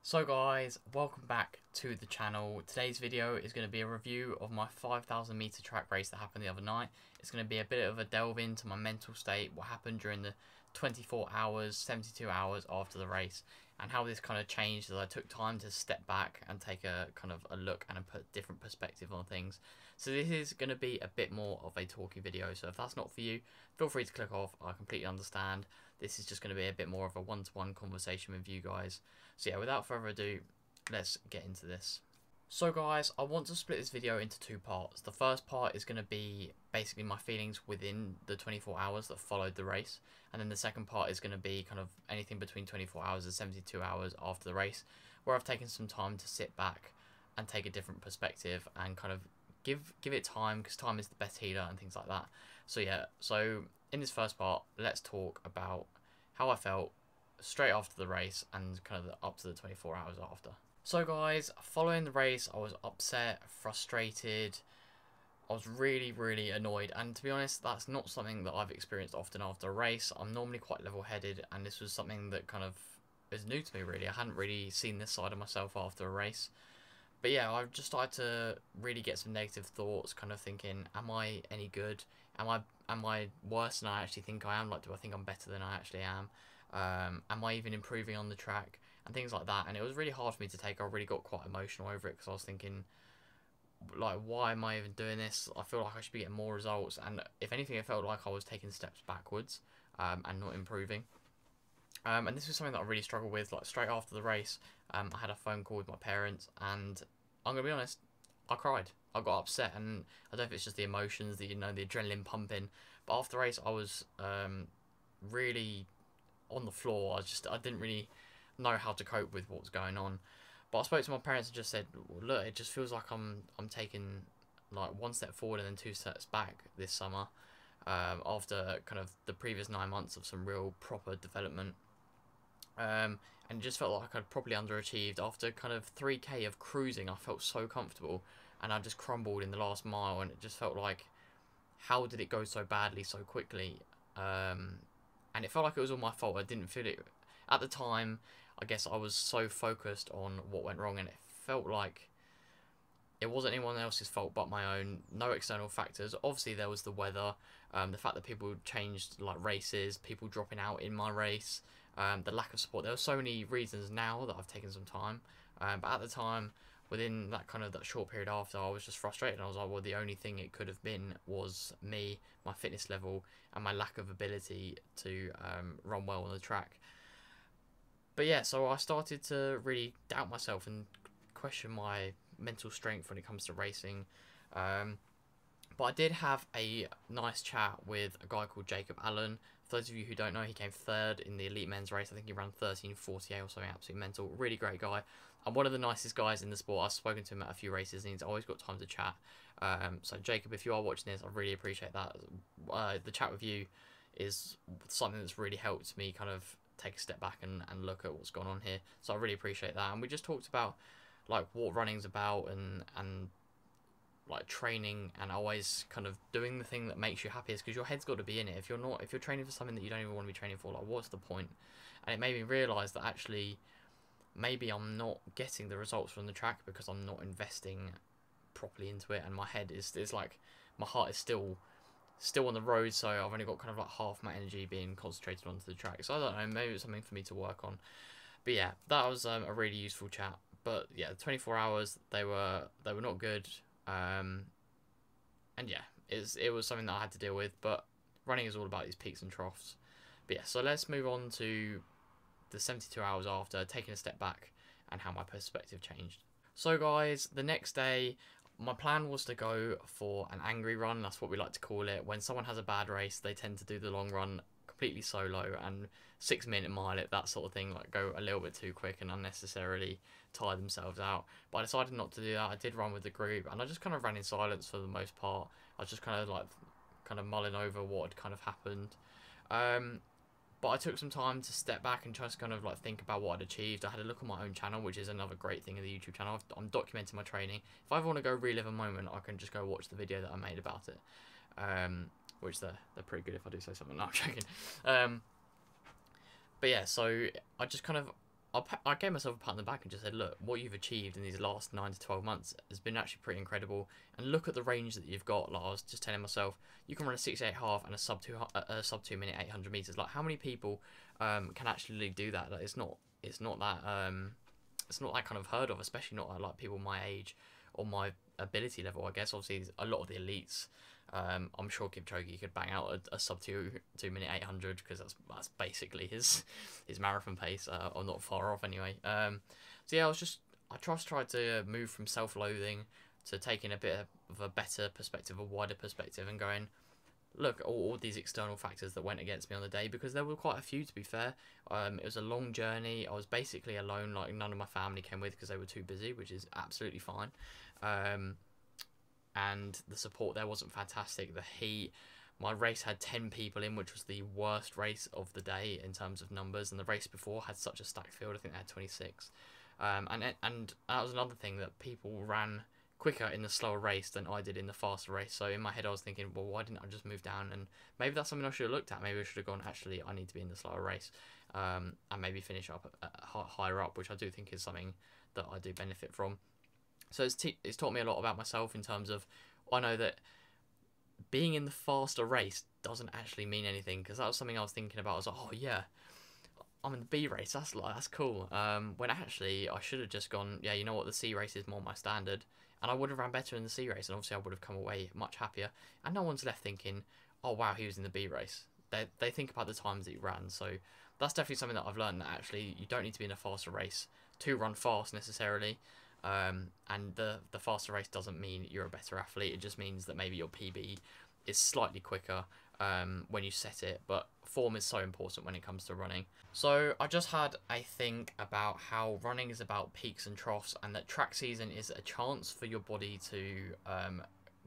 So guys, welcome back to the channel. Today's video is going to be a review of my 5,000 meter track race that happened the other night. It's going to be a bit of a delve into my mental state, what happened during the 24 hours, 72 hours after the race, and how this kind of changed as I took time to step back and take a kind of a look and a different perspective on things. So this is going to be a bit more of a talky video, so if that's not for you, feel free to click off. I completely understand. This is just going to be a bit more of a one-to-one conversation with you guys. So yeah, without further ado, let's get into this. So guys, I want to split this video into two parts. The first part is going to be basically my feelings within the 24 hours that followed the race. And then the second part is going to be kind of anything between 24 hours and 72 hours after the race, where I've taken some time to sit back and take a different perspective and kind of give it time, because time is the best healer and things like that. So yeah, so in this first part, let's talk about how I felt straight after the race and kind of up to the 24 hours after. So guys, following the race, I was upset, frustrated. I was really annoyed, and to be honest, that's not something that I've experienced often after a race. I'm normally quite level-headed, and this was something that kind of is new to me really. I hadn't really seen this side of myself after a race. But yeah, I've just started to really get some negative thoughts, kind of thinking, am I any good? Am I worse than I actually think I am? Like, do I think I'm better than I actually am? Am I even improving on the track? And things like that. And it was really hard for me to take. I really got quite emotional over it because I was thinking, like, why am I even doing this? I feel like I should be getting more results. And if anything, it felt like I was taking steps backwards and not improving. And this was something that I really struggled with. Like, straight after the race, I had a phone call with my parents, and I'm gonna be honest, I cried. I got upset, and I don't know if it's just the emotions, the adrenaline pumping. But after the race, I was really on the floor. I didn't really know how to cope with what was going on. But I spoke to my parents and just said, well, look, it just feels like I'm taking like one step forward and then two steps back this summer. After kind of the previous 9 months of some real proper development. And it just felt like I'd probably underachieved. After kind of 3k of cruising, I felt so comfortable, and I just crumbled in the last mile, and it just felt like, how did it go so badly so quickly? And it felt like it was all my fault. I didn't feel it at the time. I guess I was so focused on what went wrong, and it felt like it wasn't anyone else's fault but my own. No external factors. Obviously there was the weather, the fact that people changed like races, people dropping out in my race, the lack of support. There were so many reasons now that I've taken some time, but at the time, within that kind of that short period after, I was just frustrated. I was like, well, the only thing it could have been was me, my fitness level, and my lack of ability to run well on the track. But yeah, so I started to really doubt myself and question my mental strength when it comes to racing. But I did have a nice chat with a guy called Jacob Allen. For those of you who don't know, he came third in the elite men's race. I think he ran 13:48 or something, absolutely mental. Really great guy, and one of the nicest guys in the sport. I've spoken to him at a few races, and he's always got time to chat. So Jacob, if you are watching this, I really appreciate that. The chat with you is something that's really helped me kind of take a step back and look at what's going on here. So I really appreciate that. And we just talked about like what running's about, and like training, and always kind of doing the thing that makes you happiest, because your head's got to be in it. If you're training for something that you don't even want to be training for, like, what's the point? And it made me realise that actually maybe I'm not getting the results from the track because I'm not investing properly into it, and my head is like, my heart is still on the road, so I've only got kind of like half my energy being concentrated onto the track. So I don't know, maybe it's something for me to work on. But yeah, that was a really useful chat. But yeah, the 24 hours, they were not good. And yeah, it was something that I had to deal with. But running is all about these peaks and troughs. But yeah, so let's move on to the 72 hours after, taking a step back, and how my perspective changed. So guys, the next day, my plan was to go for an angry run. That's what we like to call it. When someone has a bad race, they tend to do the long run completely solo and 6-minute mile it, that sort of thing, like go a little bit too quick and unnecessarily tire themselves out. But I decided not to do that. I did run with the group, and I just kind of ran in silence for the most part. I was just kind of mulling over what had kind of happened. But I took some time to step back and just kind of like think about what I'd achieved. I had a look on my own channel, which is another great thing in the YouTube channel. I'm documenting my training. If I ever want to go relive a moment, I can just go watch the video that I made about it. Which they're pretty good if I do say something. No, I'm joking. But yeah, so I just kind of I gave myself a pat on the back and just said, look, what you've achieved in these last 9 to 12 months has been actually pretty incredible. And look at the range that you've got. Like I was just telling myself, you can run a 68.5 and a sub 2 minute 800 meters. Like how many people can actually do that? Like it's not that kind of heard of, especially not like people my age or my ability level. I guess obviously a lot of the elites. I'm sure Kipchoge could bang out a sub 2 minute 800 because that's basically his marathon pace, or not far off anyway. So yeah, I tried to move from self-loathing to taking a bit of a better perspective, a wider perspective, and going, look, all these external factors that went against me on the day, because there were quite a few, to be fair. It was a long journey. I was basically alone. Like none of my family came with because they were too busy, which is absolutely fine. And the support there wasn't fantastic. The heat, my race had 10 people in, which was the worst race of the day in terms of numbers, and the race before had such a stacked field. I think they had 26. And that was another thing, that people ran quicker in the slower race than I did in the faster race. So in my head I was thinking, well, why didn't I just move down? And maybe that's something I should have looked at. Maybe I should have gone, actually, I need to be in the slower race, and maybe finish up higher up, which I do think is something that I do benefit from. So it's taught me a lot about myself in terms of, I know that being in the faster race doesn't actually mean anything, because that was something I was thinking about. I was like, oh yeah, I'm in the B race, that's cool. When actually I should have just gone, yeah, you know what, the C race is more my standard, and I would have ran better in the C race, and obviously I would have come away much happier. And no one's left thinking, oh wow, he was in the B race. They think about the times that he ran. So that's definitely something that I've learned, that actually you don't need to be in a faster race to run fast necessarily. And the faster race doesn't mean you're a better athlete. It just means that maybe your PB is slightly quicker when you set it, but form is so important when it comes to running. So I just had a think about how running is about peaks and troughs, and that track season is a chance for your body to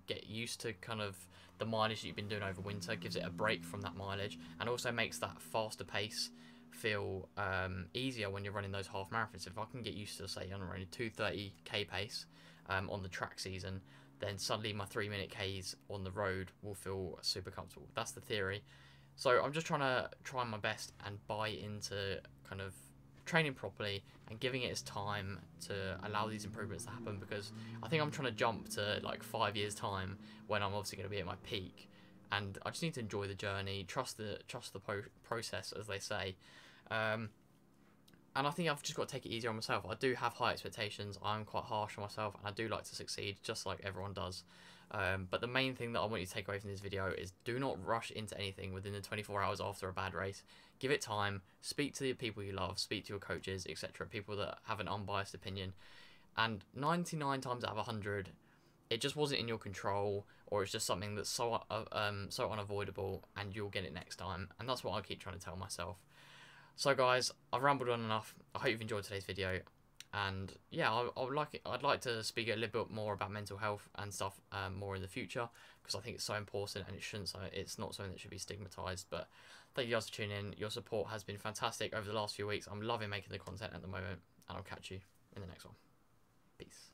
get used to kind of the mileage that you've been doing over winter, gives it a break from that mileage, and also makes that faster pace feel easier when you're running those half marathons. If I can get used to, say, I'm running 2:30k pace on the track season, then suddenly my 3-minute Ks on the road will feel super comfortable. That's the theory. So I'm just trying my best and buy into kind of training properly and giving it its time to allow these improvements to happen, because I think I'm trying to jump to like 5 years time when I'm obviously going to be at my peak, and I just need to enjoy the journey, trust the process, as they say. And I think I've just got to take it easier on myself. I do have high expectations. I'm quite harsh on myself, and I do like to succeed, just like everyone does. But the main thing that I want you to take away from this video is, do not rush into anything within the 24 hours after a bad race. Give it time. Speak to the people you love. Speak to your coaches, etc. People that have an unbiased opinion. And 99 times out of 100, it just wasn't in your control, or it's just something that's so unavoidable, and you'll get it next time. And that's what I keep trying to tell myself. So guys, I've rambled on enough. I hope you've enjoyed today's video, and yeah, I'd like to speak a little bit more about mental health and stuff more in the future, because I think it's so important, and it's not something that should be stigmatized. But thank you guys for tuning in. Your support has been fantastic over the last few weeks. I'm loving making the content at the moment, and I'll catch you in the next one. Peace.